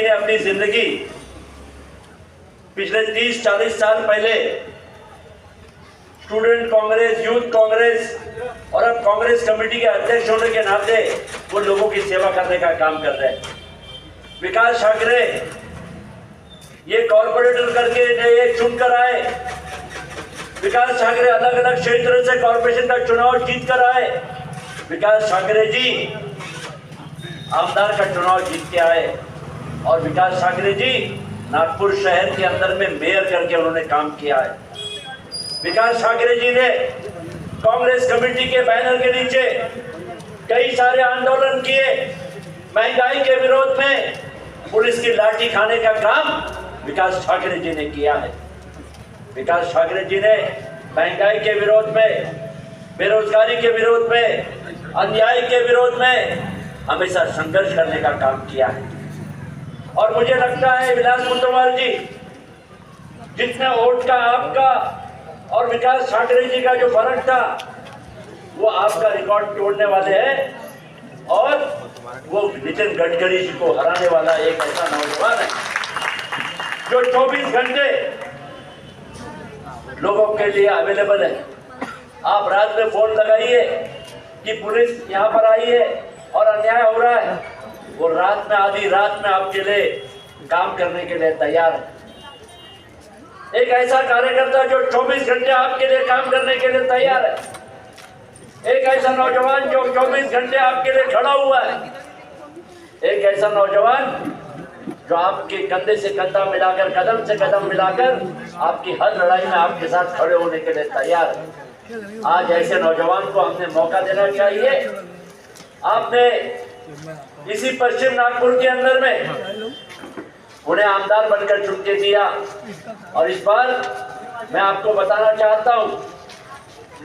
ने अपनी जिंदगी पिछले 30-40 साल पहले स्टूडेंट कांग्रेस, यूथ कांग्रेस और अब कांग्रेस कमेटी के अध्यक्ष होने के नाते वो लोगों की सेवा करने का काम कर रहे हैं। विकास ठाकरे ये कॉर्पोरेटर करके एक चुनकर आए। विकास ठाकरे अलग अलग क्षेत्र से कॉर्पोरेशन का चुनाव जीत कर आए। विकास ठाकरे जी आमदार का चुनाव जीत के आए और विकास ठाकरे जी नागपुर शहर के अंदर में मेयर करके उन्होंने काम किया है। विकास ठाकरे जी ने कांग्रेस कमेटी के बैनर के नीचे कई सारे आंदोलन किए। महंगाई के विरोध में पुलिस की लाठी खाने का काम विकास ठाकरे जी ने किया है। विकास ठाकरे जी ने महंगाई के विरोध में, बेरोजगारी के विरोध में, अन्याय के विरोध में हमेशा संघर्ष करने का काम किया है। और मुझे लगता है विलास मुंतवाल जी, जितने वोट का आपका और विकास ठाकरे जी का जो फर्क था वो आपका रिकॉर्ड तोड़ने वाले हैं और वो नितिन गडकरी जी को हराने वाला एक ऐसा नौजवान है जो 24 घंटे लोगों के लिए अवेलेबल है। आप रात में फोन लगाइए कि पुलिस यहाँ पर आई है और अन्याय हो रहा है, वो रात में, आधी रात में आपके लिए काम करने के लिए तैयार है। एक ऐसा कार्यकर्ता जो 24 घंटे आपके लिए काम करने के लिए तैयार है। एक ऐसा नौजवान जो 24 घंटे आपके लिए खड़ा हुआ है। एक ऐसा नौजवान जो आपके कंधे से कंधा मिलाकर, कदम से कदम मिलाकर आपकी हर लड़ाई में आपके साथ खड़े होने के लिए तैयार है। आज ऐसे नौजवान को हमने मौका देना चाहिए। आपने इसी पश्चिम नागपुर के अंदर में उन्हें आमदार बनकर चुन के दिया और इस बार मैं आपको बताना चाहता हूं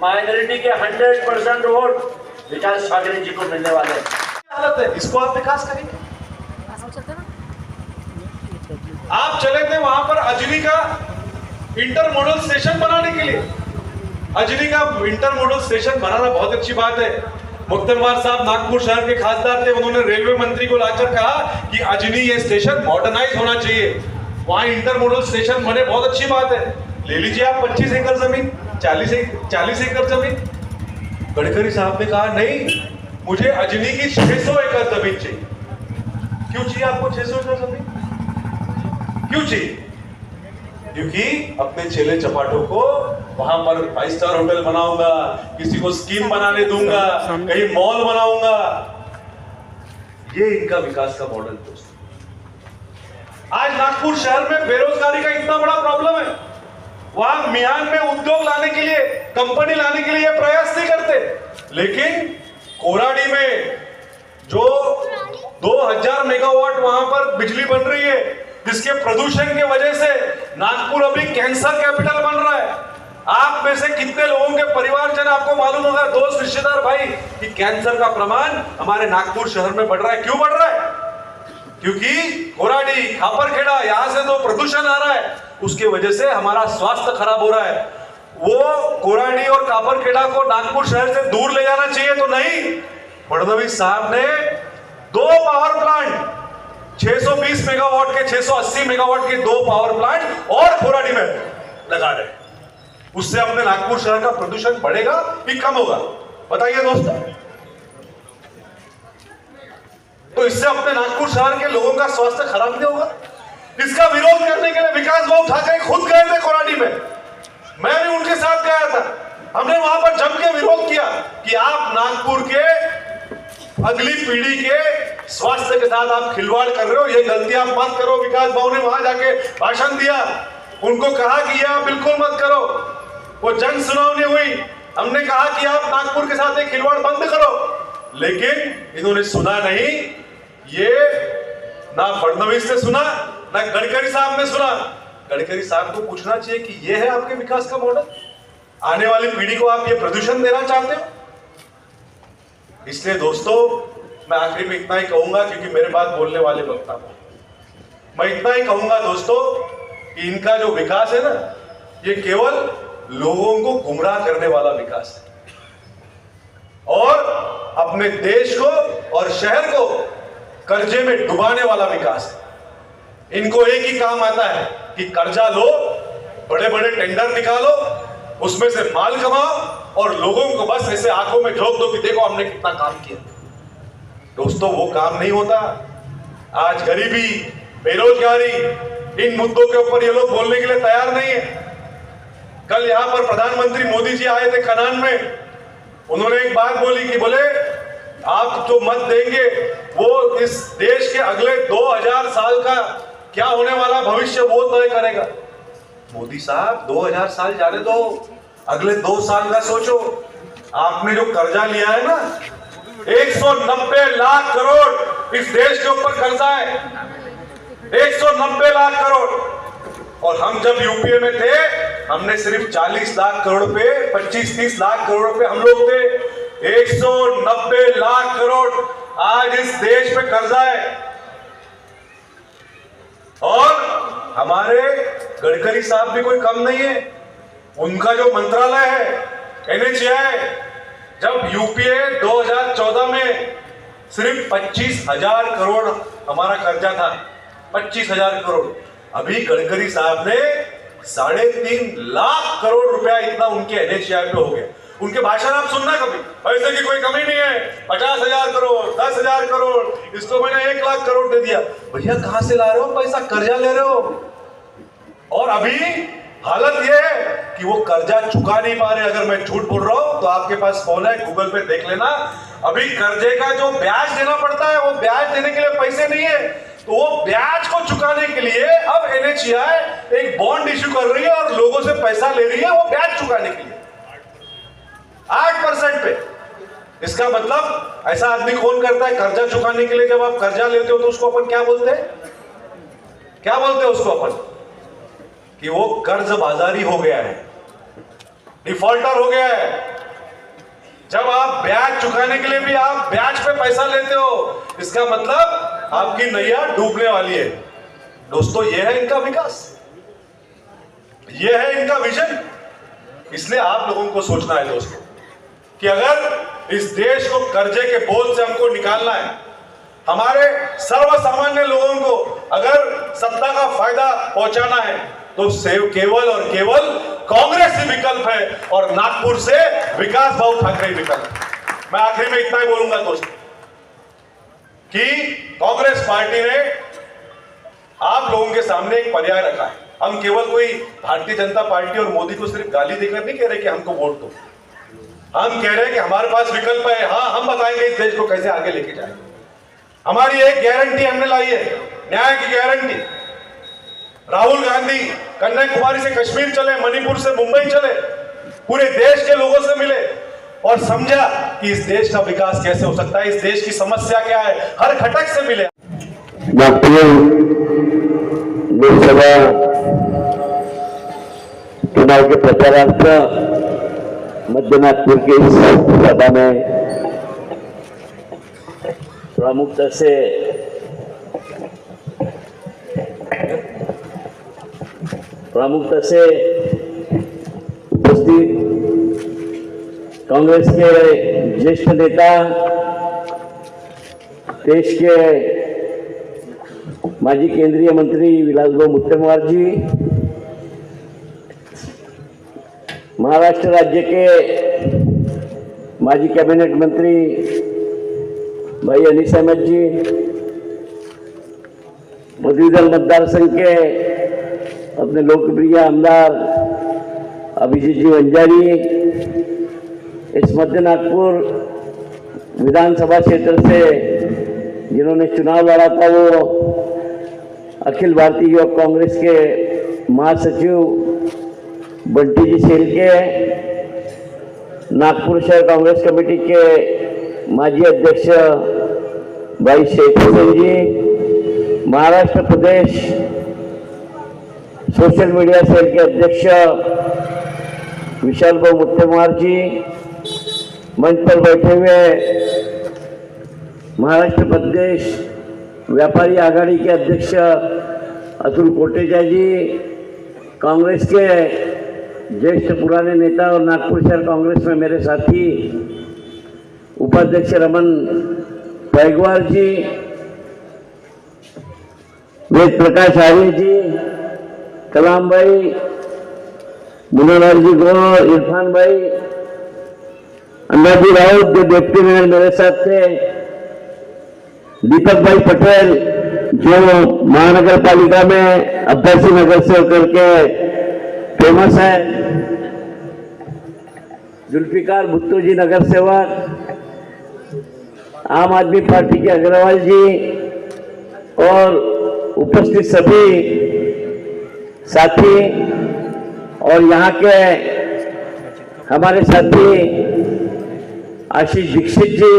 माइनॉरिटी के 100% वोट विकास ठाकरे जी को मिलने वाले हैं। हालत है, इसको आप विकास करेंगे। आप चले थे वहां पर अजनी का इंटर मॉडल स्टेशन बनाने के लिए। अजनी का इंटर मॉडल स्टेशन बनाना बहुत अच्छी बात है। मुख्तार साहब नागपुर शहर के खासदार थे, उन्होंने रेलवे मंत्री को लाकर कहा कि अजनी ये स्टेशन मॉडर्नाइज होना चाहिए, वहां इंटर मॉडल स्टेशन बने, बहुत अच्छी बात है। ले लीजिए आप 25 एकड़ जमीन, 40 एकड़ जमीन। गडकरी साहब ने कहा नहीं, मुझे अजनी की 600 एकड़ जमीन चाहिए। क्यों चाहिए आपको 600 एकड़ जमीन? क्यों चाहिए? क्योंकि अपने चेले चपाटों को वहां पर 5 स्टार होटल बनाऊंगा, किसी को स्कीम बनाने दूंगा, कहीं मॉल बनाऊंगा। ये इनका विकास का मॉडल दोस्तों। आज नागपुर शहर में बेरोजगारी का इतना बड़ा प्रॉब्लम है, वहां मियान में उद्योग लाने के लिए, कंपनी लाने के लिए प्रयास नहीं करते। लेकिन कोराडी में जो 2000 मेगावाट वहां पर बिजली बन रही है, जिसके प्रदूषण की वजह से नागपुर अभी कैंसर कैपिटल बन रहा है। आप में से कितने लोगों के परिवारजन आपको मालूम होगा, दोस्त, रिश्तेदार, भाई, कि कैंसर का प्रमाण हमारे नागपुर शहर में बढ़ रहा है। क्यों बढ़ रहा है? क्योंकि कोराडी, खापरखेड़ा, यहां से जो प्रदूषण आ रहा है उसकी वजह से हमारा स्वास्थ्य खराब हो रहा है। वो कोराडी और खापरखेड़ा को नागपुर शहर से दूर ले जाना चाहिए तो नहीं, फडणवीस साहब ने 2 पावर प्लांट, 620 मेगावाट के, 680 मेगावाट के 2 पावर प्लांट और कोराडी में लगा रहे। उससे अपने नागपुर शहर का प्रदूषण बढ़ेगा कि कम होगा? बताइए दोस्तों। तो इससे अपने नागपुर शहर के लोगों का स्वास्थ्य खराब नहीं होगा? इसका विरोध करने के लिए विकास बाबू ठाकरे खुद गए थे कोराडी में, मैं भी उनके साथ गया था। हमने वहां पर जम के विरोध किया कि आप नागपुर के अगली पीढ़ी के स्वास्थ्य के साथ आप खिलवाड़ कर रहे हो, ये गलती आप मत करो। विकास बाबू ने वहां जाके भाषण दिया, उनको कहा कि ये आप बिल्कुल मत करो। वो जन सुनावनी हुई, हमने कहा कि आप नागपुर के साथ एक खिलवाड़ बंद करो, लेकिन इन्होंने सुना नहीं। ये ना फडणवीस ने सुना, ना गडकरी साहब ने सुना। गडकरी साहब को पूछना चाहिए कि ये है आपके विकास का मॉडल? आने वाली पीढ़ी को आप ये प्रदूषण देना चाहते हो? इसलिए दोस्तों, मैं आखिरी में इतना ही कहूंगा, क्योंकि मेरे बाद बोलने वाले वक्ता हैं, मैं इतना ही कहूंगा दोस्तों कि इनका जो विकास है ना, ये केवल लोगों को गुमराह करने वाला विकास है और अपने देश को और शहर को कर्जे में डुबाने वाला विकास है। इनको एक ही काम आता है कि कर्जा लो, बड़े बड़े टेंडर निकालो, उसमें से माल कमाओ और लोगों को बस ऐसे आंखों में झोंक दो कि देखो हमने कितना काम किया। दोस्तों, वो काम नहीं होता। आज गरीबी, बेरोजगारी, इन मुद्दों के ऊपर ये लोग बोलने के लिए तैयार नहीं है। कल यहां पर प्रधानमंत्री मोदी जी आए थे खनान में, उन्होंने एक बात बोली कि बोले आप जो मत देंगे वो इस देश के अगले 2000 साल का क्या होने वाला भविष्य वो तय करेगा। मोदी साहब 2000 साल जाने दो, अगले 2 साल का सोचो। आपने जो कर्जा लिया है ना, 190 लाख करोड़ इस देश के ऊपर कर्जा है, 190 लाख करोड़। और हम जब यूपीए में थे, हमने सिर्फ 40 लाख करोड़ पे, 25-30 लाख करोड़ पे हम लोग थे। 190 लाख करोड़ आज इस देश पे कर्जा है। और हमारे गडकरी साहब भी कोई कम नहीं है। उनका जो मंत्रालय है NHAI, जब यूपीए 2014 में सिर्फ 25,000 करोड़ हमारा कर्जा था, 25,000 करोड़। अभी गडकरी साहब ने 3.5 लाख करोड़ रुपया इतना उनके NHAI पे हो गया। उनके भाषण आप सुनना कभी, पैसे की कोई कमी नहीं है, 50,000 करोड़, 10,000 करोड़, इसको मैंने 1 लाख करोड़ दे दिया। भैया कहां से ला रहे हो पैसा? कर्जा ले रहे हो। और अभी हालत ये है कि वो कर्जा चुका नहीं पा रहे। अगर मैं झूठ बोल रहा हूं तो आपके पास फोन है, गूगल पे देख लेना। अभी कर्जे का जो ब्याज देना पड़ता है, वो ब्याज देने के लिए पैसे नहीं है, तो वो ब्याज को चुकाने के लिए अब NHAI एक बॉन्ड इश्यू कर रही है और लोगों से पैसा ले रही है वो ब्याज चुकाने के लिए 8% पे। इसका मतलब ऐसा आदमी कौन करता है कर्जा चुकाने के लिए? जब आप कर्जा लेते हो तो उसको अपन क्या बोलते हैं? क्या बोलते हैं उसको अपन? कि वो कर्ज बाजारी हो गया है, डिफॉल्टर हो गया है। जब आप ब्याज चुकाने के लिए भी आप ब्याज पे पैसा लेते हो, इसका मतलब आपकी नैया डूबने वाली है। दोस्तों, ये है इनका विकास, ये है इनका विजन। इसलिए आप लोगों को सोचना है दोस्तों कि अगर इस देश को कर्जे के बोझ से हमको निकालना है, हमारे सर्वसामान्य लोगों को अगर सत्ता का फायदा पहुंचाना है, तो केवल और केवल कांग्रेस ही विकल्प है और नागपुर से विकास भाऊ ठाकरे विकल्प। मैं आखिरी में इतना ही बोलूंगा दोस्तों कि कांग्रेस पार्टी ने आप लोगों के सामने एक पर्याय रखा है। हम केवल कोई भारतीय जनता पार्टी और मोदी को सिर्फ गाली देकर नहीं कह रहे कि हमको वोट दो। हम कह रहे हैं कि हमारे पास विकल्प है। हाँ, हम बताएंगे इस देश को कैसे आगे लेके जाएंगे। हमारी एक गारंटी हमने लाई है, न्याय की गारंटी। राहुल गांधी कन्याकुमारी से कश्मीर चले, मणिपुर से मुंबई चले, पूरे देश के लोगों से मिले और समझा कि इस देश का विकास कैसे हो सकता है, इस देश की समस्या क्या है, हर घटक से मिले। नागपुर लोकसभा चुनाव के प्रचारार्थ मध्य नागपुर के इस सभा में प्रमुखता से उपस्थित कांग्रेस के ज्येष्ठ नेता, देश के माजी केंद्रीय मंत्री विलासभाऊ मुत्तेमवार जी, महाराष्ट्र राज्य के माजी कैबिनेट मंत्री भाई अनीस अहमद जी, पदवीधर मतदार संघ के अपने लोकप्रिय आमदार अभिजीत जी वंजारी, इस मध्य नागपुर विधानसभा क्षेत्र से जिन्होंने चुनाव लड़ा था, वो अखिल भारतीय युवक कांग्रेस के महासचिव बंटी जी शेलके, नागपुर शहर कांग्रेस कमेटी के माजी अध्यक्ष भाई शेख हुसैन जी, महाराष्ट्र प्रदेश सोशल मीडिया सेल के अध्यक्ष विशाल भाऊ मुत्तेमवार जी, मंच पर बैठे हुए महाराष्ट्र प्रदेश व्यापारी आघाड़ी के अध्यक्ष अतुल कोटेचा जी, कांग्रेस के ज्येष्ठ पुराने नेता और नागपुर शहर कांग्रेस में मेरे साथी उपाध्यक्ष रमन पैगवार जी, वेद प्रकाश आर्य जी, कलाम भाई, मुन्नालाल जी गौर, इरफान भाई, अन्नाजी राउत जो डिप्टी मेयर मेरे साथ थे, दीपक भाई पटेल जो महानगर पालिका में अभ्यर्थी नगर से होकर के फेमस है, जुल्फिकार भुट्टो जी नगर सेवक, आम आदमी पार्टी के अग्रवाल जी और उपस्थित सभी साथी और यहाँ के हमारे साथी आशीष दीक्षित जी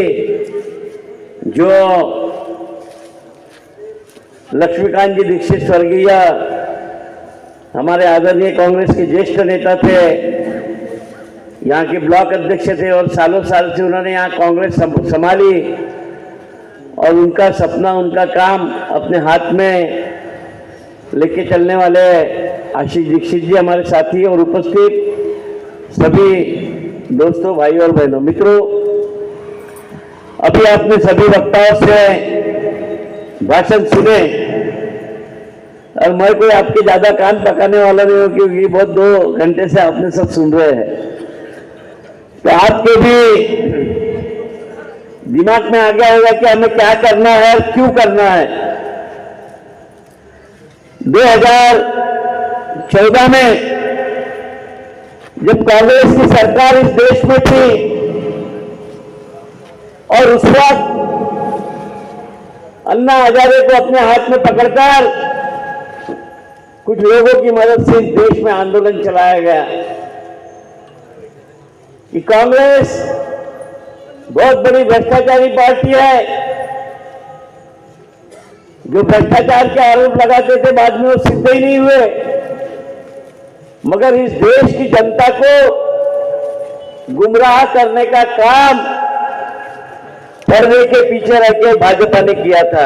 जो लक्ष्मीकांत जी दीक्षित स्वर्गीय हमारे आदरणीय कांग्रेस के ज्येष्ठ नेता थे, यहाँ के ब्लॉक अध्यक्ष थे और सालों साल से उन्होंने यहाँ कांग्रेस संभाली और उनका सपना, उनका काम अपने हाथ में लेके चलने वाले आशीष दीक्षित जी हमारे साथी और उपस्थित सभी दोस्तों, भाई और बहनों, मित्रों, अभी आपने सभी वक्ताओं से भाषण सुने और मैं कोई आपके ज्यादा कान पकाने वाला नहीं हूं क्योंकि बहुत 2 घंटे से आपने सब सुन रहे हैं, तो आपके भी दिमाग में आ गया होगा कि हमें क्या करना है और क्यों करना है। 2014 में जब कांग्रेस की सरकार इस देश में थी और उस वक्त अन्ना हजारे को अपने हाथ में पकड़कर कुछ लोगों की मदद से इस देश में आंदोलन चलाया गया कि कांग्रेस बहुत बड़ी भ्रष्टाचारी पार्टी है, जो भ्रष्टाचार के आरोप लगाते थे बाद में वो सिद्ध ही नहीं हुए, मगर इस देश की जनता को गुमराह करने का काम पर्दे के पीछे रह के भाजपा ने किया था।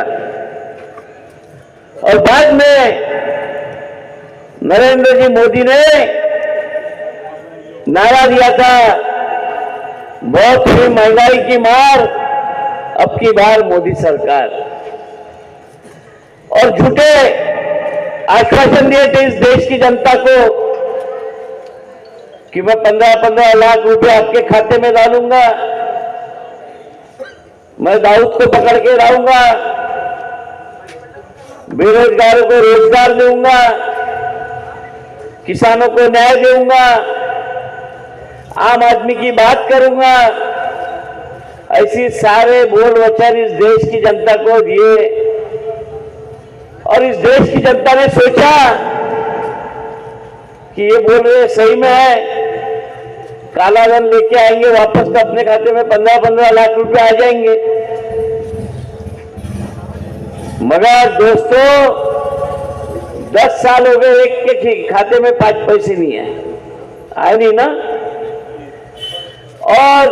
और बाद में नरेंद्र जी मोदी ने नारा दिया था, बहुत ही महंगाई की मार, अब की बार मोदी सरकार, और झूठे आश्वासन दिए थे इस देश की जनता को कि मैं 15-15 लाख रुपए आपके खाते में डालूंगा, मैं दाऊद को पकड़ के लाऊंगा, बेरोजगारों को रोजगार दूंगा, किसानों को न्याय दूंगा, आम आदमी की बात करूंगा, ऐसी सारे बोल वचन इस देश की जनता को दिए और इस देश की जनता ने सोचा कि ये बोल रहे सही में है, काला धन लेके आएंगे वापस तो अपने खाते में 15-15 लाख रुपए आ जाएंगे। मगर दोस्तों 10 साल हो गए, एक के खाते में 5 पैसे नहीं है, आए नहीं ना। और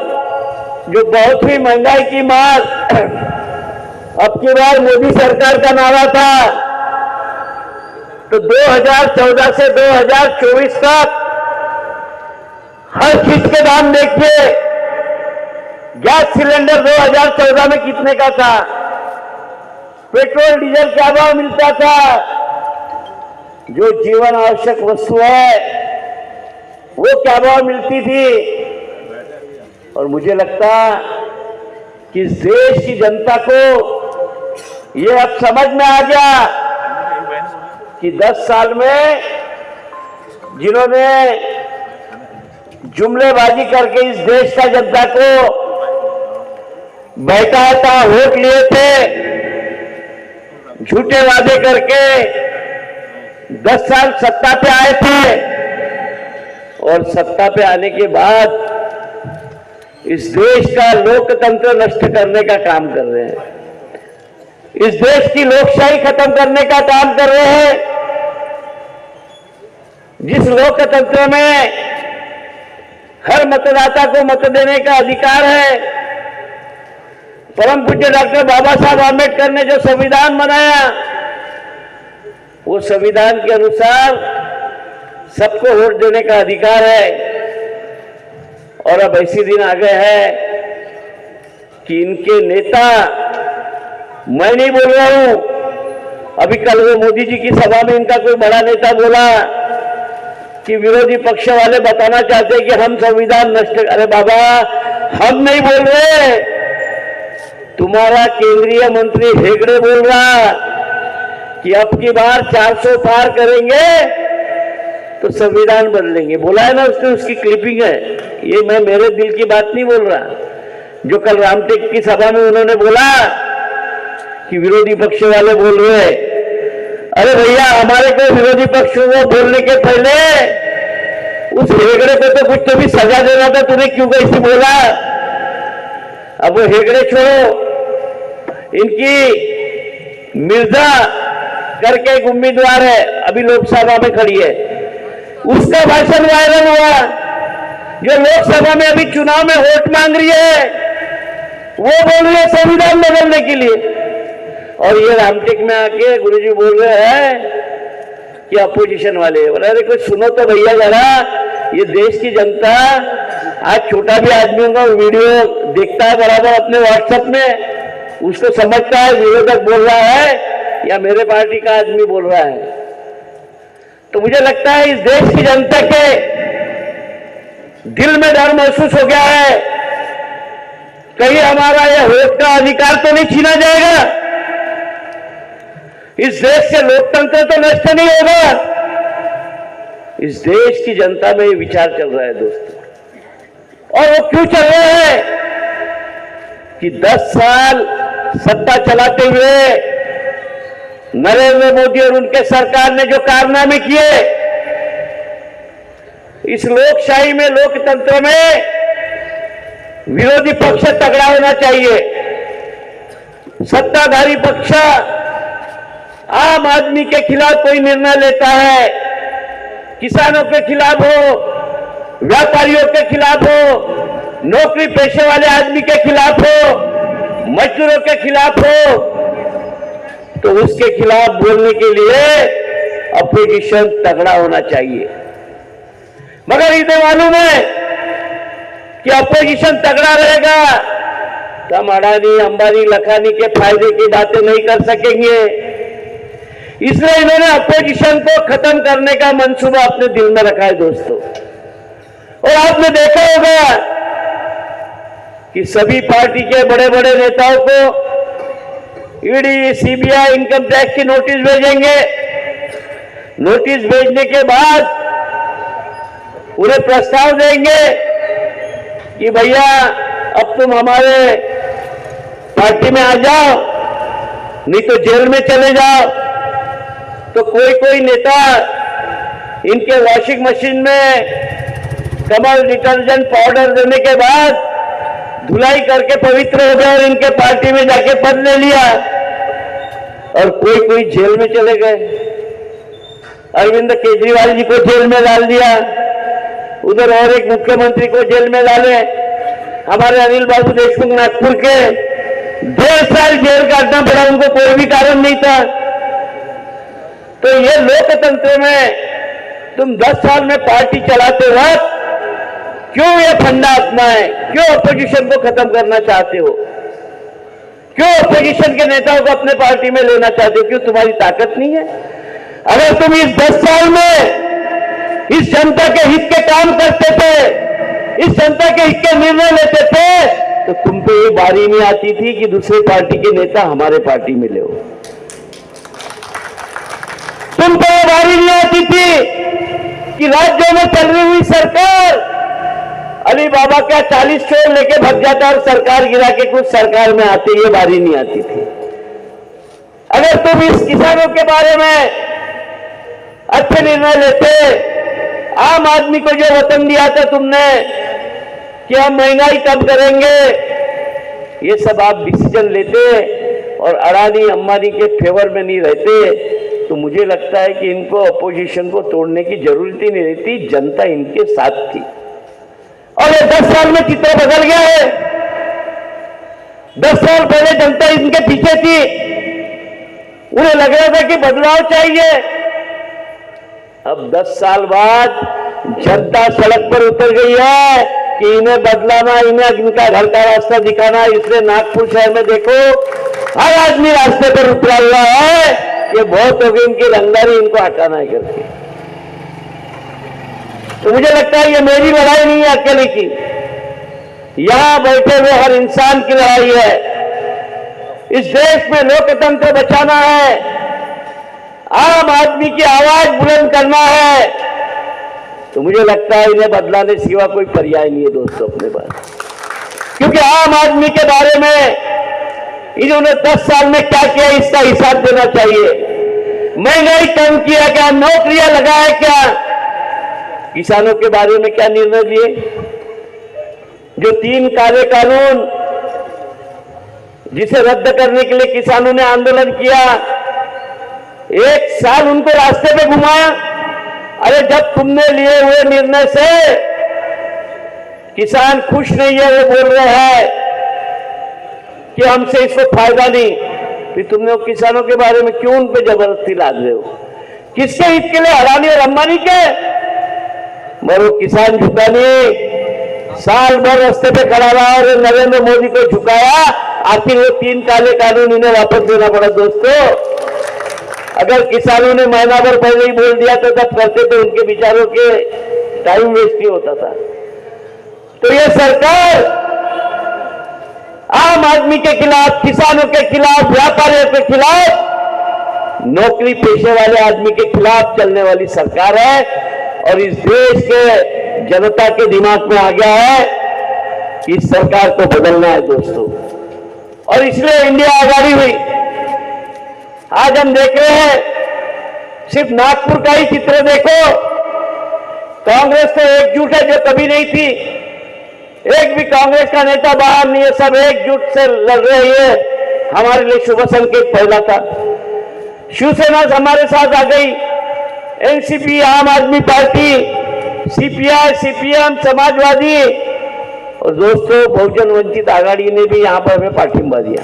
जो बहुत ही महंगाई की मार, अब की बार मोदी सरकार का नारा था, तो 2014 से 2024 तक हर चीज के दाम देखिए। गैस सिलेंडर 2014 में कितने का था, पेट्रोल डीजल क्या भाव मिलता था, जो जीवन आवश्यक वस्तु है वो क्या भाव मिलती थी। और मुझे लगता कि इस देश की जनता को ये अब समझ में आ गया कि 10 साल में जिन्होंने जुमलेबाजी करके इस देश का जनता को बहकाया था, वोट लिए थे, झूठे वादे करके 10 साल सत्ता पे आए थे और सत्ता पे आने के बाद इस देश का लोकतंत्र नष्ट करने का काम कर रहे हैं, इस देश की लोकशाही खत्म करने का काम कर रहे हैं। जिस लोकतंत्र में हर मतदाता को मत देने का अधिकार है, परम पूज्य डॉक्टर बाबा साहब आम्बेडकर ने जो संविधान बनाया, वो संविधान के अनुसार सबको वोट देने का अधिकार है। और अब ऐसे दिन आ गए हैं कि इनके नेता, मैं नहीं बोल रहा हूं, अभी कल वो मोदी जी की सभा में इनका कोई बड़ा नेता बोला कि विरोधी पक्ष वाले बताना चाहते हैं कि हम संविधान नष्ट। अरे बाबा, हम नहीं बोल रहे, तुम्हारा केंद्रीय मंत्री हेगड़े बोल रहा कि अब की बार 400 पार करेंगे तो संविधान बदलेंगे। बोला है ना उसने, उसकी क्लिपिंग है। ये मैं मेरे दिल की बात नहीं बोल रहा। जो कल रामटेक की सभा में उन्होंने बोला कि विरोधी पक्ष वाले बोल रहे हैं। अरे भैया, हमारे को विरोधी पक्षों को बोलने के पहले उस हेगड़े को तो कुछ तो भी सजा देना था, तूने क्यों कैसे बोला? अब वो हेगड़े छोड़ो, इनकी मिर्जा करके एक उम्मीदवार है, अभी लोकसभा में खड़ी है, उसका भाषण वायरल हुआ। जो लोकसभा में अभी चुनाव में वोट मांग रही है, वो बोल रही है संविधान बदलने के लिए, और ये रामटेक में आके गुरुजी बोल रहे हैं कि अपोजिशन वाले। अरे कुछ सुनो तो भैया जरा, ये देश की जनता आज छोटा भी आदमियों का वीडियो देखता है बराबर अपने व्हाट्सएप में, उसको समझता है विरोधक बोल रहा है या मेरे पार्टी का आदमी बोल रहा है। तो मुझे लगता है इस देश की जनता के दिल में डर महसूस हो गया है, कहीं हमारा यह वोट का अधिकार तो नहीं छीना जाएगा, इस देश से लोकतंत्र तो नष्ट नहीं होगा। इस देश की जनता में ये विचार चल रहा है दोस्तों। और वो क्यों चल रहा है कि 10 साल सत्ता चलाते हुए नरेंद्र मोदी और उनके सरकार ने जो कारनामे किए, इस लोकशाही में, लोकतंत्र में विरोधी पक्ष तगड़ा होना चाहिए। सत्ताधारी पक्ष आम आदमी के खिलाफ कोई निर्णय लेता है, किसानों के खिलाफ हो, व्यापारियों के खिलाफ हो, नौकरी पेशे वाले आदमी के खिलाफ हो, मजदूरों के खिलाफ हो, तो उसके खिलाफ बोलने के लिए अपोजिशन तगड़ा होना चाहिए। मगर इन्हें मालूम है कि अपोजिशन तगड़ा रहेगा तो हम अडानी, अंबानी, लखानी के फायदे की बातें नहीं कर सकेंगे। इसलिए इन्होंने अपोजिशन को खत्म करने का मंसूबा अपने दिल में रखा है दोस्तों। और आपने देखा होगा कि सभी पार्टी के बड़े बड़े नेताओं को ईडी, सीबीआई, इनकम टैक्स की नोटिस भेजेंगे। नोटिस भेजने के बाद उन्हें प्रस्ताव देंगे कि भैया अब तुम हमारे पार्टी में आ जाओ, नहीं तो जेल में चले जाओ। तो कोई कोई नेता इनके वॉशिंग मशीन में कमल डिटर्जेंट पाउडर देने के बाद धुलाई करके पवित्र हो गए और इनके पार्टी में जाके पद ले लिया, और कोई कोई जेल में चले गए। अरविंद केजरीवाल जी को जेल में डाल दिया, उधर और एक मुख्यमंत्री को जेल में डाले। हमारे अनिल बाबू देशमुख नागपुर के 1.5 साल जेल काटना पड़ा, उनको कोई भी कारण नहीं था। तो ये लोकतंत्र में तुम 10 साल में पार्टी चलाते वक्त क्यों ये फंडा अपनाए? क्यों अपोजिशन को खत्म करना चाहते हो? क्यों अपोजिशन के नेताओं को अपने पार्टी में लेना चाहते हो? क्यों तुम्हारी ताकत नहीं है? अगर तुम इस 10 साल में इस जनता के हित के काम करते थे, इस जनता के हित के निर्णय लेते थे, तो तुम पे ये बारी नहीं आती थी कि दूसरे पार्टी के नेता हमारे पार्टी में ले हो। तुम पे ये बारी नहीं आती थी कि राज्यों में चल रही हुई सरकार अली बाबा का 40 चोर लेके भग जाता और सरकार गिरा के कुछ सरकार में आती, ये बारी नहीं आती थी। अगर तुम इस किसानों के बारे में अच्छे निर्णय लेते, आम आदमी को जो वतन दिया था तुमने कि हम महंगाई कम करेंगे, ये सब आप डिसीजन लेते और अडानी अंबानी के फेवर में नहीं रहते, तो मुझे लगता है कि इनको अपोजिशन को तोड़ने की जरूरत ही नहीं रहती। जनता इनके साथ थी और ये 10 साल में चित्र बदल गया है। 10 साल पहले जनता इनके पीछे थी, उन्हें लग रहा था कि बदलाव चाहिए। अब 10 साल बाद जनता सड़क पर उतर गई है कि इन्हें बदलाना, इन्हें इनका घर का रास्ता दिखाना। इसलिए नागपुर शहर में देखो हर आदमी रास्ते पर उतरा हुआ है ये बहुत हो गई इनकी रंगदारी, इनको हटाना है करके। तो मुझे लगता है ये मेरी लड़ाई नहीं है अकेले की, यहां बैठे हुए हर इंसान की लड़ाई है। इस देश में लोकतंत्र बचाना है, आम आदमी की आवाज बुलंद करना है। तो मुझे लगता है इन्हें बदलाने सिवा कोई पर्याय नहीं है दोस्तों अपने पास, क्योंकि आम आदमी के बारे में इन्होंने 10 साल में क्या किया इसका हिसाब देना चाहिए। महंगाई कम किया क्या, नौकरियां लगाया क्या, किसानों के बारे में क्या निर्णय लिए। जो 3 काले कानून जिसे रद्द करने के लिए किसानों ने आंदोलन किया, 1 साल उनको रास्ते पे घुमाया। अरे जब तुमने लिए हुए निर्णय से किसान खुश नहीं है, वो बोल रहे हैं कि हमसे इसको फायदा नहीं, फिर तुमने वो किसानों के बारे में क्यों उन पे जबरदस्ती लाद रहे हो? किसके हित के लिए, अडानी और अंबानी के? मगर वो किसान झुका नहीं, साल भर रास्ते पे खड़ा रहा और नरेंद्र मोदी को झुकाया। आखिर वो 3 काले कानून इन्हें वापस देना पड़ा दोस्तों। अगर किसानों ने महीना भर पहले ही बोल दिया तो तब करते तो उनके विचारों के टाइम वेस्ट नहीं होता था। तो ये सरकार आम आदमी के खिलाफ, किसानों के खिलाफ, व्यापारियों के खिलाफ, नौकरी पेशे वाले आदमी के खिलाफ चलने वाली सरकार है। और इस देश के जनता के दिमाग में आ गया है कि इस सरकार को बदलना है दोस्तों, और इसलिए इंडिया आजादी हुई। आज हम देख रहे हैं, सिर्फ नागपुर का ही चित्र देखो, कांग्रेस तो एकजुट है जो कभी नहीं थी। एक भी कांग्रेस का नेता बाहर नहीं है, सब एकजुट से लड़ रहे हैं। हमारे लिए शुभ संकेत पहला था। शिवसेना हमारे साथ आ गई, एनसीपी, आम आदमी पार्टी, सीपीआई, सीपीएम, समाजवादी, और दोस्तों बहुजन वंचित आघाड़ी ने भी यहां पर हमें पाठिंबा दिया।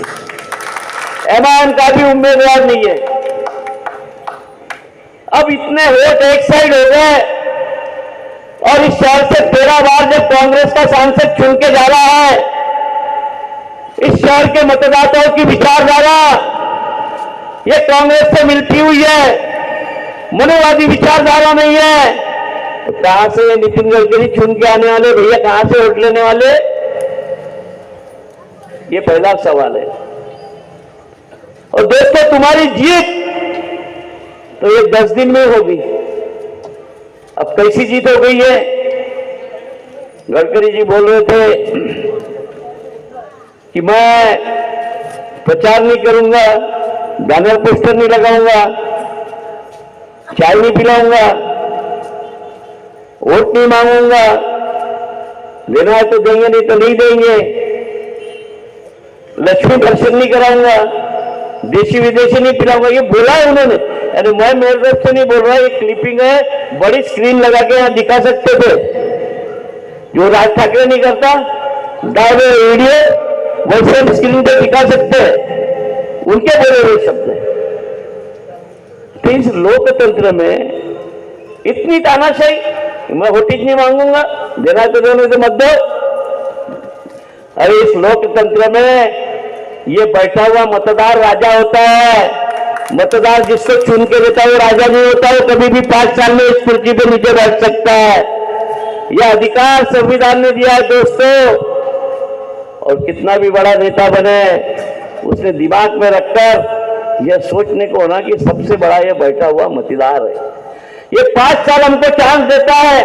एमआईएम का भी उम्मीदवार नहीं है। अब इतने वोट एक साइड हो गए, और इस शहर से 13 बार जब कांग्रेस का सांसद चुन के जा रहा है, इस शहर के मतदाताओं की विचारधारा ये कांग्रेस से मिलती हुई है, मनोवादी विचारधारा नहीं है। तो कहां से नितिन गडकरी चुन के आने वाले भैया, कहां से वोट लेने वाले? ये पहला सवाल है। और दोस्तों तुम्हारी जीत तो ये 10 दिन में होगी। अब कैसी जीत हो गई है? गडकरी जी बोल रहे थे कि मैं प्रचार नहीं करूंगा, बैनर पोस्टर नहीं लगाऊंगा, चाय नहीं पिलाऊंगा, वोट नहीं मांगूंगा, देना है तो देंगे नहीं तो नहीं देंगे, लक्ष्मी दर्शन नहीं कराऊंगा, देशी विदेशी नहीं पिलाऊंगा। ये बोला है उन्होंने। अरे मैं मेरे तरफ से नहीं बोल रहा, ये क्लिपिंग है, बड़ी स्क्रीन लगा के यहां दिखा सकते थे। जो राज ठाकरे नहीं करता, डाल वीडियो वैसे हम स्क्रीन पे दिखा सकते हैं, उनके बोले हुए शब्द है। तो इस लोकतंत्र में इतनी तानाशाही, मैं वोटिंग नहीं मांगूंगा, देना तो दो, नहीं तो मत दो। अरे इस लोकतंत्र में ये बैठा हुआ मतदार राजा होता है। मतदार जिसको चुन के देता है वो राजा नहीं होता है, कभी भी 5 साल में इस कुर्सी पे नीचे बैठ सकता है। यह अधिकार संविधान ने दिया है दोस्तों। और कितना भी बड़ा नेता बने, उसने दिमाग में रखकर यह सोचने को होना कि सबसे बड़ा यह बैठा हुआ मतदार है। ये 5 साल हमको चांस देता है,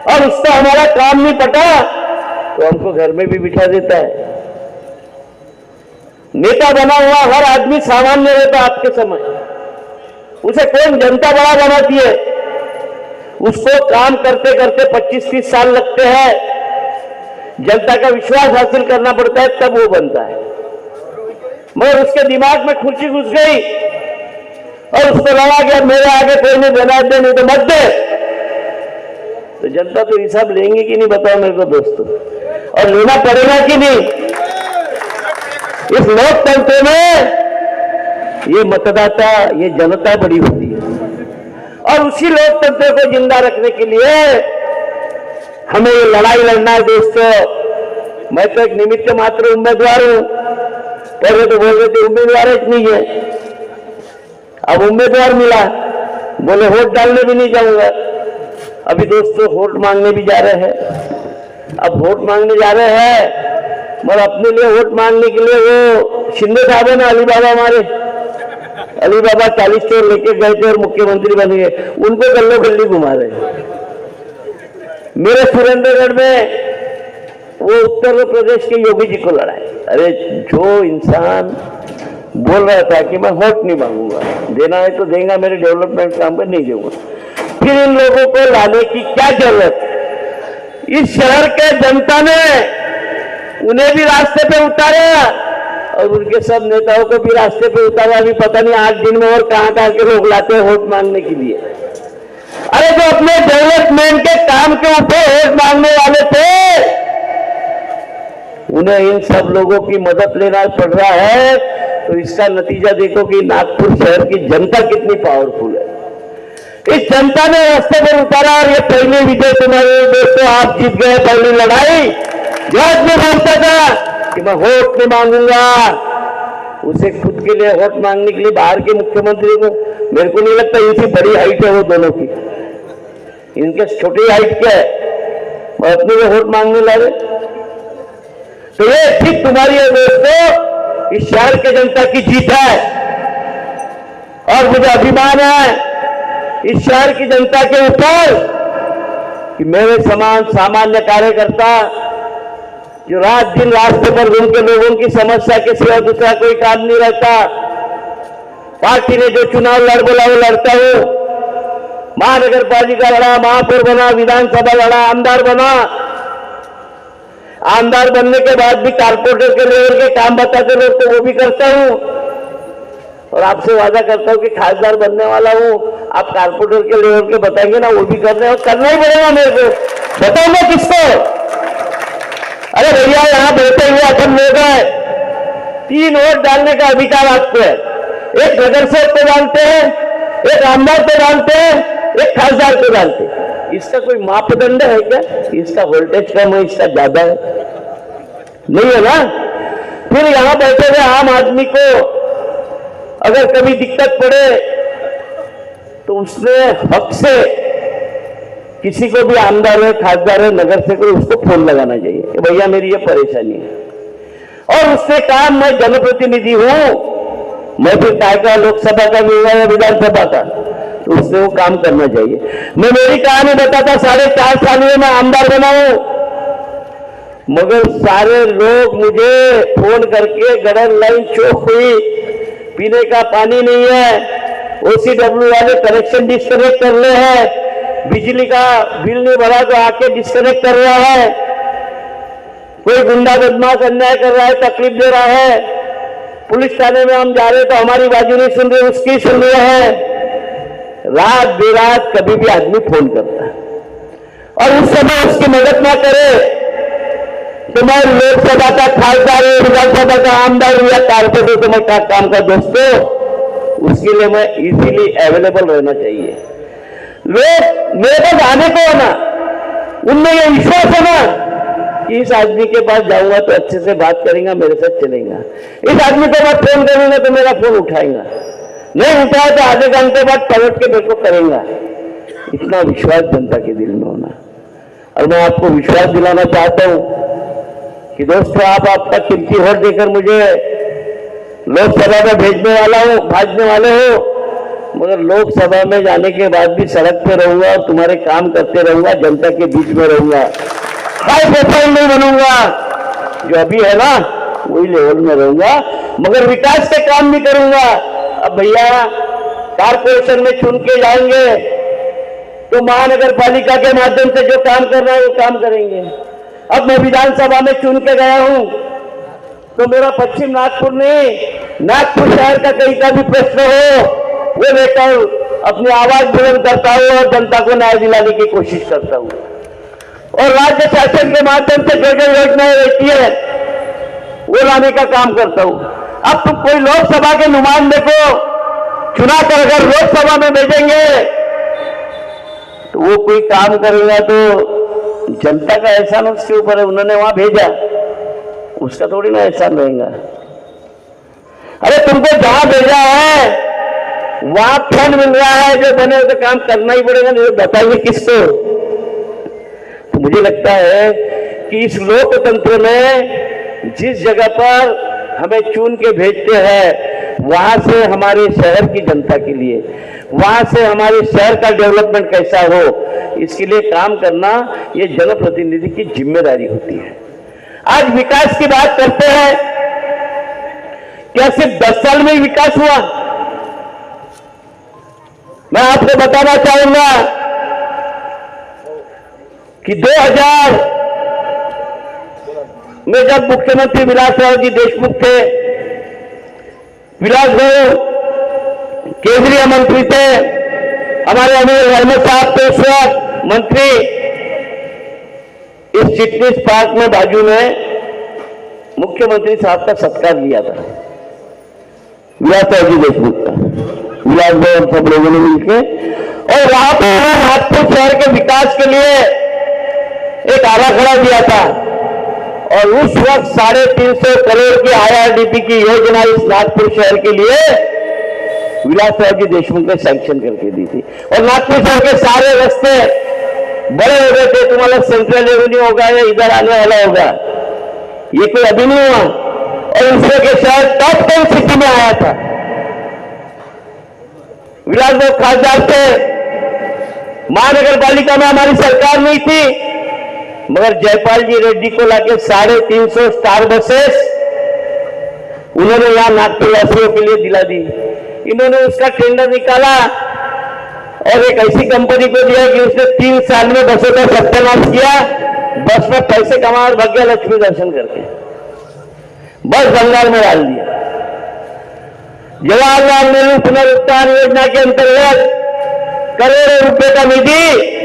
और उससे हमारा काम नहीं पटा तो हमको घर में भी बिठा देता है। नेता बना हुआ हर आदमी सामान्य रहता आपके समय, उसे कौन जनता बड़ा बनाती है? उसको काम करते करते 25-30 साल लगते हैं, जनता का विश्वास हासिल करना पड़ता है, तब वो बनता है। मगर उसके दिमाग में खुशी घुस गई और उसको लगा कि मेरे आगे कोई नहीं देना दे, नहीं तो मत दे। तो जनता तो हिसाब लेंगे कि नहीं, बताओ मेरे को दोस्तों, और लेना पड़ेगा कि नहीं? इस लोकतंत्र में ये मतदाता, ये जनता बड़ी होती है, और उसी लोकतंत्र को जिंदा रखने के लिए हमें ये लड़ाई लड़ना है दोस्तों। मैं तो एक निमित्त मात्र उम्मीदवार हूं, पहले तो बोल रहे थे उम्मीदवार नहीं है। अब उम्मीदवार मिला, बोले वोट डालने भी नहीं जाऊंगा। अभी दोस्तों वोट मांगने भी जा रहे हैं। अब वोट मांगने जा रहे हैं, मगर अपने लिए वोट मांगने के लिए वो शिंदे साहब है ना, अली बाबा, हमारे अली बाबा 40 स्टोर लेके गए थे और मुख्यमंत्री बन गए, उनको गल्लो गल्ली घुमा रहे। मेरे सुरेंद्रगढ़ में वो उत्तर प्रदेश के योगी जी को लड़ाए। अरे जो इंसान बोल रहा था कि मैं वोट नहीं मांगूंगा, देना है तो देगा, मेरे डेवलपमेंट काम पर नहीं दूंगा, फिर इन लोगों को लाने की क्या जरूरत? इस शहर के जनता ने उन्हें भी रास्ते पे उतारा और उनके सब नेताओं को भी रास्ते पे उतारा। अभी पता नहीं 8 दिन में और कहां के लोग लाते हैं वोट मांगने के लिए। अरे जो अपने डेवलपमेंट के काम के ऊपर वोट मांगने वाले थे, उन्हें इन सब लोगों की मदद लेना पड़ रहा है। तो इसका नतीजा देखो कि नागपुर शहर की जनता कितनी पावरफुल है। इस जनता ने रास्ते पर उतारा और ये पहली विजय तुम्हारे दोस्तों, आप जीत गए पहली लड़ाई। जो आदमी बोलता था कि मैं वोट नहीं मांगूंगा, उसे खुद के लिए वोट मांगने के लिए बाहर के मुख्यमंत्री को, मेरे को नहीं लगता इनकी बड़ी हाइट है वो दोनों की, इनके छोटी हाइट क्या है, और अपने को वोट मांगने लगे। तो ये ठीक तुम्हारी है दोस्तों, इस शहर के जनता की जीत है और मुझे अभिमान है इस शहर की जनता के ऊपर कि मेरे समान सामान्य कार्यकर्ता जो रात दिन रास्ते पर घूम के लोगों की समस्या के सिवा दूसरा कोई काम नहीं रहता। पार्टी ने जो चुनाव लड़ बोला वो लड़ता हूं, महानगर पालिका लड़ा, महापौर बना, विधानसभा लड़ा, आमदार बना। आमदार बनने के बाद भी कारपोरेटर के लेवल के काम बताते लोग तो वो भी करता हूं, और आपसे वादा करता हूं कि खासदार बनने वाला हूं। आप कारपोरेटर के लेवल के बताएंगे ना, वो भी कर रहे हो, करना ही पड़ेगा मेरे को। बताऊंगा किसको? अरे भैया यहां बैठे हुए अपन लोग हैं, 3 वोट डालने का अधिकार आपको है। एक नगर सेवक को डालते हैं, एक आमदार को डालते हैं, एक खासदार को डालते हैं। इसका कोई मापदंड है क्या? इसका वोल्टेज कम है, इसका ज्यादा है? नहीं है ना। फिर यहां बैठे हुए आम आदमी को अगर कभी दिक्कत पड़े तो उसने हक से किसी को भी आमदार है, खासदार है, नगर से कोई उसको फोन लगाना चाहिए कि भैया मेरी ये परेशानी है। और उससे काम, मैं जनप्रतिनिधि हूं, मैं फिर काय का लोकसभा का मिलूंगा या विधानसभा का, तो उससे वो काम करना चाहिए। मैं मेरी कहानी बताता, 4.5 साल में मैं आमदार बना हूं, मगर सारे लोग मुझे फोन करके गड़र लाइन चौक हुई, पीने का पानी नहीं है, OCW वाले कनेक्शन डिस्कनेक्ट कर रहे हैं, बिजली का बिल नहीं भरा तो आके डिस्कनेक्ट कर रहा है, कोई गुंडा बदमाश अन्याय कर रहा है, तकलीफ दे रहा है, पुलिस थाने में हम जा रहे तो हमारी बाजू नहीं सुन रहे, उसकी सुन रहे हैं। रात बेरात कभी भी आदमी फोन करता है और उस समय उसकी मदद ना करे तो मैं लोकसभा का खासदार हूं, विधानसभा का आमदार हूं या कारपोरेटर, तो मैं क्या काम का दोस्तों, उसके लिए मैं इजीली अवेलेबल रहना चाहिए। लोग मेरे पास आने को है ना, उनमें ये विश्वास है ना कि इस आदमी के पास जाऊंगा तो अच्छे से बात करेगा, मेरे साथ चलेगा, इस आदमी को मैं फोन करूंगा तो मेरा फोन उठाएगा, नहीं उठाया तो आधे घंटे बाद पलट के मेरे को करेगा। इतना विश्वास जनता के दिल में होना। और मैं आपको विश्वास दिलाना चाहता हूं कि दोस्तों, आप आपका कीमती वोट देकर मुझे लोकसभा में भाजने वाले हो, मगर लोकसभा में जाने के बाद भी सड़क पे रहूंगा और तुम्हारे काम करते रहूंगा, जनता के बीच में रहूंगा, हाई प्रोफाइल नहीं बनूंगा, जो अभी है ना वही लेवल में रहूंगा, मगर विकास के काम भी करूंगा। अब भैया कारपोरेशन में चुन के जाएंगे तो महानगर पालिका के माध्यम से जो काम करना है वो काम करेंगे। अब मैं विधानसभा में चुन के गया हूं तो मेरा पश्चिम नागपुर नहीं, नागपुर शहर का कहीं का भी प्रश्न हो वो लेकर अपनी आवाज बुलंद करता हूं और जनता को न्याय दिलाने की कोशिश करता हूं। और राज्य शासन के माध्यम से जो जो योजनाएं रहती है वो लाने का काम करता हूं। अब तुम कोई लोकसभा के नुमाइंदे को चुना कर अगर लोकसभा में भेजेंगे तो वो कोई काम करेगा तो जनता का एहसान उसके ऊपर है, उन्होंने वहां भेजा, उसका थोड़ी ना एहसान रहेगा। अरे तुमको जहां भेजा है वहां फंड मिल रहा है, जो बने तो काम करना ही पड़ेगा, नहीं तो बताइए किसको। तो मुझे लगता है कि इस लोकतंत्र में जिस जगह पर हमें चुन के भेजते हैं, वहां से हमारे शहर की जनता के लिए, वहां से हमारे शहर का डेवलपमेंट कैसा हो, इसके लिए काम करना ये जनप्रतिनिधि की जिम्मेदारी होती है। आज विकास की बात करते हैं, क्या सिर्फ 10 साल में ही विकास हुआ? मैं आपको बताना चाहूंगा कि 2000 में जब मुख्यमंत्री विलासराव जी देशमुख थे, विलासराव केंद्रीय मंत्री थे, हमारे अमीर अहमद साहब पेशवर मंत्री, इस फिटनेस पार्क में बाजू में मुख्यमंत्री साहब का सत्कार लिया था विलासराव जी देशमुख का, विलासराव और सब लोगों ने मिलकर, और वहां पर नागपुर शहर के विकास के लिए एक आराखड़ा दिया था, और उस वक्त 350 करोड़ की IRDP की योजना इस नागपुर शहर के लिए विलासराव जी देशमुख ने सैंक्शन करके दी थी। और नागपुर शहर के सारे रास्ते बड़े हो गए थे, तुम्हारा सेंट्रल रेवेन्यू होगा या इधर आने वाला होगा, ये कोई अभी नहीं हुआ, और इससे के शहर टॉप 10 सिटी में आया था। विलासराव खासदार थे, महानगर पालिका में हमारी सरकार नहीं थी, मगर जयपाल जी रेड्डी को लाके 350 स्टार बसेस उन्होंने यहां नागपुर वासियों के लिए दिला दी। इन्होंने उसका टेंडर निकाला और एक ऐसी कंपनी को दिया कि उसने 3 साल में बसों का सत्यानाश किया, बस में पैसे कमा और भाग्य लक्ष्मी दर्शन करके बस बंगाल में डाल दिया। जवाहरलाल नेहरू पुनरुत्थान योजना के अंतर्गत करोड़ों रुपए का निधि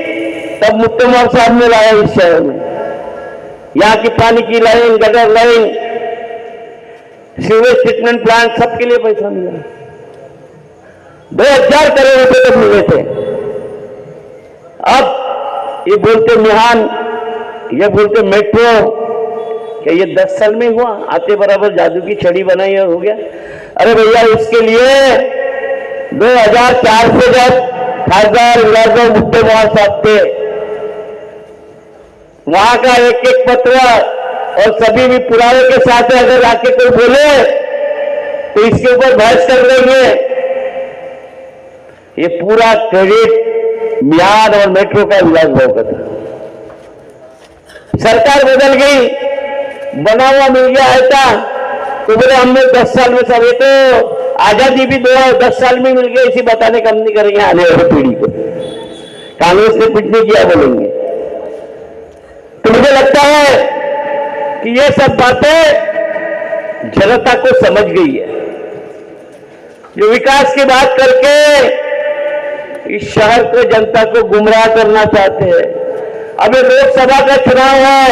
तब मुख्यमंत्री साहब ने लाया इस शहर में, यहाँ की पानी की line, gutter line, sewage treatment plant, सबके लिए पैसा मिला। 2000 करोड़ रुपए तक मिले थे। अब ये बोलते मिहान, ये बोलते मेट्रो, क्या ये 10 साल में हुआ? आते बराबर जादू की छड़ी बनाई और हो गया? अरे भैया, इसके लिए 2004 से जब खासदार विलासराव मुक्तेमोहन साहब थे, वहां का एक एक पत्र और सभी भी पुरावे के साथ अगर आके कोई बोले तो इसके ऊपर बहस कर देंगे। ये पूरा क्रेडिट मियान और मेट्रो का विलासराव का था। सरकार बदल गई, बना हुआ मिल गया ऐसा, तो बोले हमने 10 साल में सब, ये तो आजादी भी 10 साल में मिल गई, इसी बताने का हम नहीं करेंगे आने वाली पीढ़ी को। कांग्रेस ने कुछ नहीं किया बोलेंगे। तो मुझे लगता है कि ये सब बातें जनता को समझ गई है। जो विकास की बात करके इस शहर को, जनता को गुमराह करना चाहते हैं। अभी लोकसभा का चुनाव है,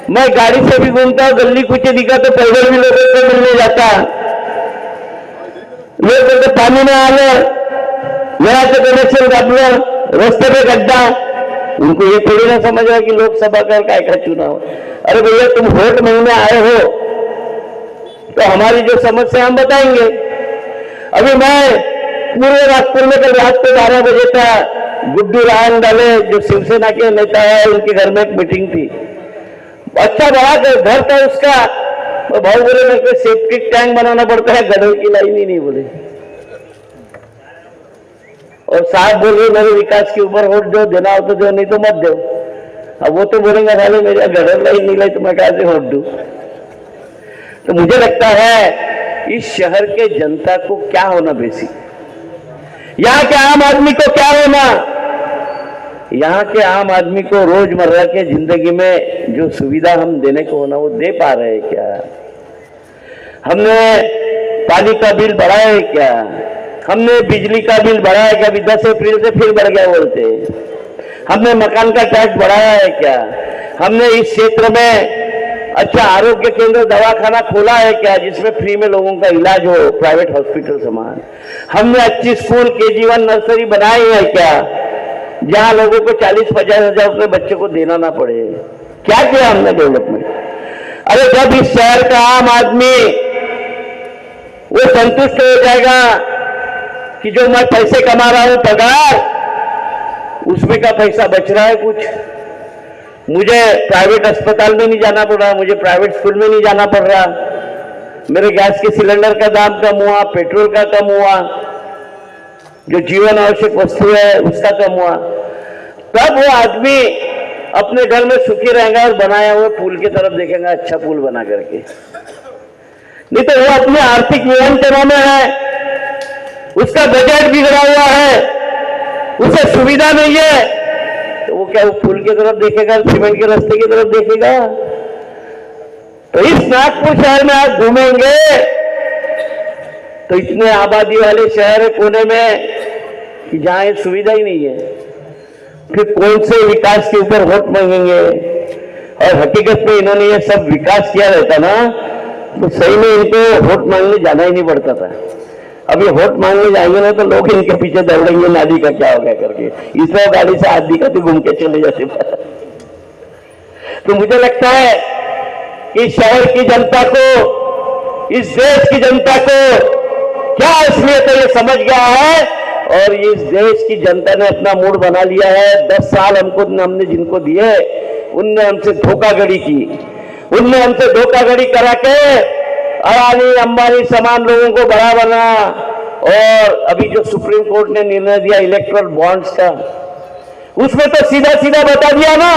मैं गाड़ी से भी घूमता हूं, गली कुछ दिखा तो पैदल भी लोगों को मिलने जाता, लोग कहते पानी में आ गए, मेरा तो कनेक्शन काट लो, रास्ते पे गड्ढा। उनको ये थोड़ी ना समझ रहा कि लोकसभा का क्या चुनाव। अरे भैया, तुम वोट मांगने आए हो तो हमारी जो समस्या हम बताएंगे। अभी मैं पूरे नागपुर में कल रात को 12 बजे था, गुड्डू रायन डाले जो शिवसेना के नेता है, उनके घर में एक मीटिंग थी। अच्छा बड़ा घर था उसका, तो भाव बोले मेरे को सेप्टिक टैंक बनाना पड़ता है, गटर की लाइन ही नहीं बोले। और साहब बोल रहे मेरे विकास के ऊपर वोट दो, देना हो तो दो, नहीं तो मत दो। अब वो तो बोलेंगे साले मेरे गटर लाइन नहीं लाई तो मैं कैसे वोट दूं। तो मुझे लगता है इस शहर के जनता को क्या होना बेसिक, यहाँ के आम आदमी को क्या होना, यहाँ के आम आदमी को रोजमर्रा के जिंदगी में जो सुविधा हम देने को होना वो दे पा रहे हैं क्या? हमने पानी का बिल बढ़ाया है क्या? हमने बिजली का बिल बढ़ाया है क्या? अभी 10 अप्रैल से फिर बढ़ गया बोलते। हमने मकान का टैक्स बढ़ाया है क्या? हमने इस क्षेत्र में अच्छा आरोग्य केंद्र, दवाखाना खोला है क्या, जिसमें फ्री में लोगों का इलाज हो, प्राइवेट हॉस्पिटल समान? हमने अच्छी स्कूल, KG1 नर्सरी बनाई है क्या, जहां लोगों को 40-50 हजार रुपये बच्चे को देना ना पड़े? क्या किया हमने डेवलपमेंट? अरे जब इस शहर का आम आदमी वो संतुष्ट हो जाएगा कि जो मैं पैसे कमा रहा हूं पगार, उसमें का पैसा बच रहा है कुछ। मुझे प्राइवेट अस्पताल में नहीं जाना पड़ रहा, मुझे प्राइवेट स्कूल में नहीं जाना पड़ रहा, मेरे गैस के सिलेंडर का दाम कम हुआ, पेट्रोल का कम हुआ, जो जीवन आवश्यक वस्तु है उसका कम हुआ। तब वो आदमी अपने घर में सुखी रहेगा और बनाया हुए पुल की तरफ देखेगा, अच्छा पुल बना करके। नहीं तो वो अपने आर्थिक नियंत्रणों में है, उसका बजट बिगड़ा हुआ है, उसे सुविधा नहीं है, तो वो क्या वो पुल की तरफ देखेगा, सीमेंट के रास्ते की तरफ देखेगा? तो इस नागपुर शहर में आप घूमेंगे तो इतने आबादी वाले शहर है कोने में कि जहां ये सुविधा ही नहीं है, फिर कौन से विकास के ऊपर वोट मांगेंगे? और हकीकत में इन्होंने ये सब विकास किया रहता ना तो सही में इनको वोट मांगने जाना ही नहीं पड़ता था। अब ये वोट मांगने जाएंगे ना तो लोग इनके पीछे दौड़ेंगे, नाली का क्या हो गया करके, इसमें गाड़ी से आदमी का तो घूम के चले जाते। तो मुझे लगता है कि शहर की जनता को, इस देश की जनता को क्या असलियत है ये समझ गया है, और इस देश की जनता ने अपना मूड बना लिया है। 10 साल हमने जिनको दिए उनने हमसे धोखाधड़ी की, उनने हमसे धोखाधड़ी करा के अडानी अंबानी समान लोगों को बड़ा बना। और अभी जो सुप्रीम कोर्ट ने निर्णय दिया इलेक्ट्रल बॉन्ड्स का, उसमें तो सीधा सीधा बता दिया ना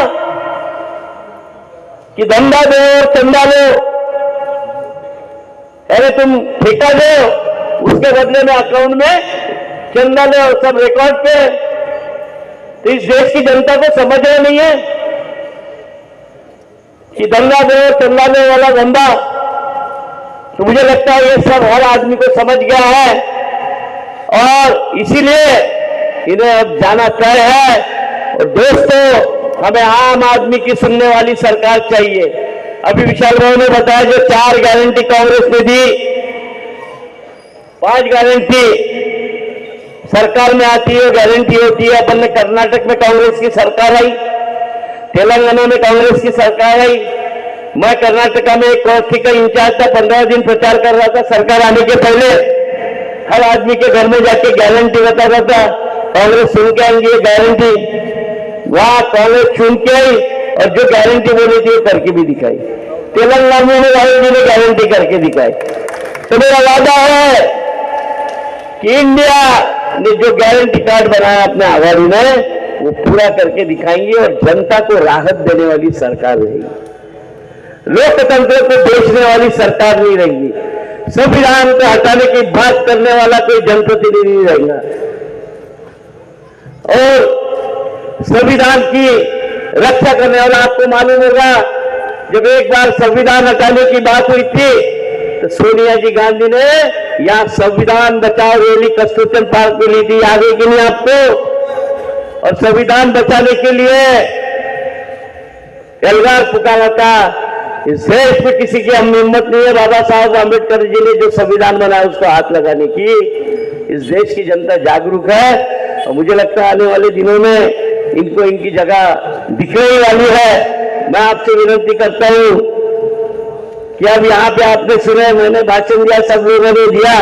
कि धंधा दो और चंदा लो, अरे तुम ठेका दो, उसके बदले में अकाउंट में चंदा लो, सब रिकॉर्ड पे। तो इस देश की जनता को समझ रहा नहीं है कि धंधा दो चंदा लो वाला धंधा। तो मुझे लगता है ये सब हर आदमी को समझ गया है, और इसीलिए इन्हें अब जाना तय है। और दोस्तों, हमें आम आदमी की सुनने वाली सरकार चाहिए। अभी विशाल भाई ने बताया जो 4 गारंटी कांग्रेस ने दी, 5 गारंटी सरकार में आती है, गारंटी होती है। अपन ने कर्नाटक में कांग्रेस की सरकार आई, तेलंगाना में कांग्रेस की सरकार आई। मैं कर्नाटका में एक कोष्ठी का इंचार्ज था, 15 दिन प्रचार कर रहा था। सरकार आने के पहले हर आदमी के घर में जाके गारंटी बता रहा था, कांग्रेस सुन के आएंगी ये गारंटी। वहां कांग्रेस सुन के आई और जो गारंटी बोली थी वो करके भी दिखाई। तेलंगाना में राहुल ने गारंटी करके दिखाई। तो मेरा वादा है कि इंडिया ने जो गारंटी कार्ड बनाया अपने आघाड़ी ने, वो पूरा करके दिखाएंगे और जनता को राहत देने वाली सरकार रहेगी। लोकतंत्र को बेचने वाली सरकार नहीं रहेगी। संविधान को हटाने की बात करने वाला कोई जनप्रतिनिधि नहीं रहेगा। और संविधान की रक्षा करने वाला, आपको मालूम होगा जब एक बार संविधान हटाने की बात हुई थी तो सोनिया जी गांधी ने यहां संविधान बचाओ रैली कस्तूरचंद पार्क में ली थी, याद है कि नहीं आपको? और संविधान बचाने के लिए एल्गार पुकारा था। इस देश में किसी की हम हिम्मत नहीं है बाबा साहब आंबेडकर जी ने जो संविधान बनाया उसको हाथ लगाने की। इस देश की जनता जागरूक है और मुझे लगता है आने वाले दिनों में इनको इनकी जगह दिखने वाली है। मैं आपसे विनती करता हूं कि अब यहाँ पे आपने सुने, मैंने भाषण दिया, सब लोगों ने दिया,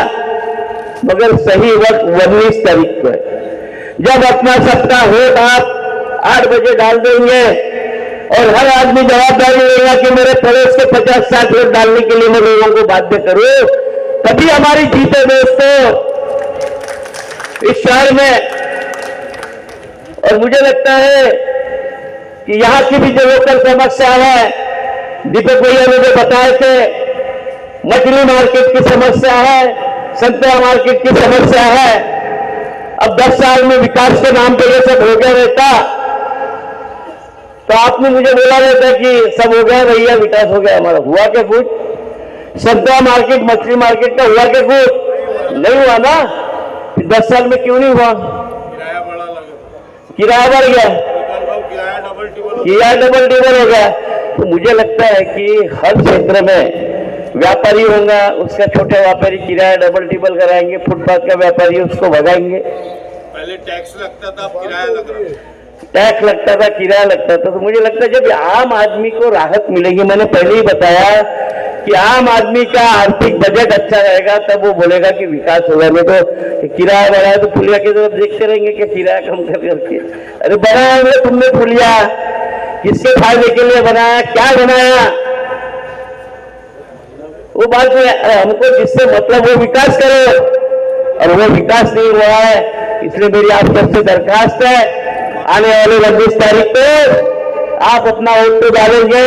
मगर सही वक्त 19 तारीख को है, जब अपना सबका वोट आप 8 बजे डाल देंगे और हर आदमी जवाबदारी लेगा कि मेरे पड़ोस के 50-60 वोट डालने के लिए मैं लोगों को बाध्य करूं, तभी हमारी जीत है दोस्तों इस शहर में। और मुझे लगता है कि यहाँ की भी जो लोकल समस्या है, दीपक भैया ने जो बताए थे, मछली मार्केट की समस्या है, संतरा मार्केट की समस्या है। अब 10 साल में विकास के नाम पे ये सब हो गया रहता तो आपने मुझे बोला रहता कि सब हो गया भैया, विकास हो गया हमारा। हुआ क्या कुछ? संतरा मार्केट, मछली मार्केट का हुआ क्या कुछ? नहीं हुआ ना। 10 साल में क्यों नहीं हुआ? किराया बढ़ गया, किराया डबल टिबल हो गया। तो मुझे लगता है कि हर क्षेत्र में व्यापारी होगा, उसका छोटे व्यापारी किराया डबल टिबल कराएंगे, फुटपाथ का व्यापारी उसको भगाएंगे। पहले टैक्स लगता था, अब किराया लग रहा है। टैक्स लगता था, किराया लगता था। तो मुझे लगता है जब आम आदमी को राहत मिलेगी, मैंने पहले ही बताया कि आम आदमी का आर्थिक बजट अच्छा रहेगा तब वो बोलेगा कि विकास होगा। नहीं तो किराया बढ़ा है तो पुलिया की तरफ देखते रहेंगे कि किराया कम कर करके। अरे बनाया हुआ तुमने पुलिया, किसके फायदे के लिए बनाया, क्या बनाया, वो बात में हमको जिससे मतलब वो विकास करो, और वो विकास नहीं हुआ है। इसलिए मेरी आप सबसे दरखास्त है, आने वाले 29 तारीख को आप अपना वोट तो डालेंगे,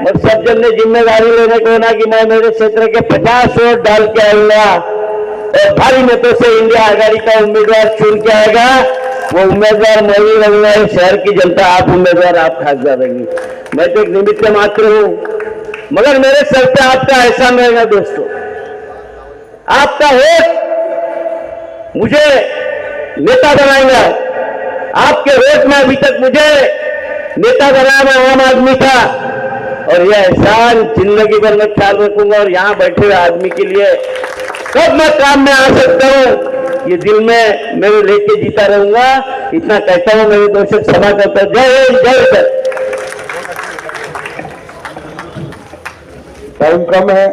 मगर सब जन ने जिम्मेदारी लेने को ना कि मैं मेरे क्षेत्र के 50 वोट डाल के आऊंगा और भारी मतों से इंडिया आघाड़ी का उम्मीदवार चुन के आएगा। वो उम्मीदवार मैं ही रहूंगा, शहर की जनता आप उम्मीदवार, आप खासदार रहेंगी। मैं तो एक निमित्त मात्र हूं, मगर मेरे सर पे आपका एहसान रहेगा दोस्तों। आपका वोट मुझे नेता बनाएगा, आपके वोट में अभी तक मुझे नेता बनाया, मैं आम आदमी था, और यह एहसान जिंदगी भर में ख्याल रखूंगा। और यहाँ बैठे हुए आदमी के लिए कब मैं काम में आ सकता हूँ, ये दिल में मेरे लेके जीता रहूंगा। इतना कहता हूँ, मेरे दर्शक सभा करता। जय हिंद, जय सर। टाइम कम है।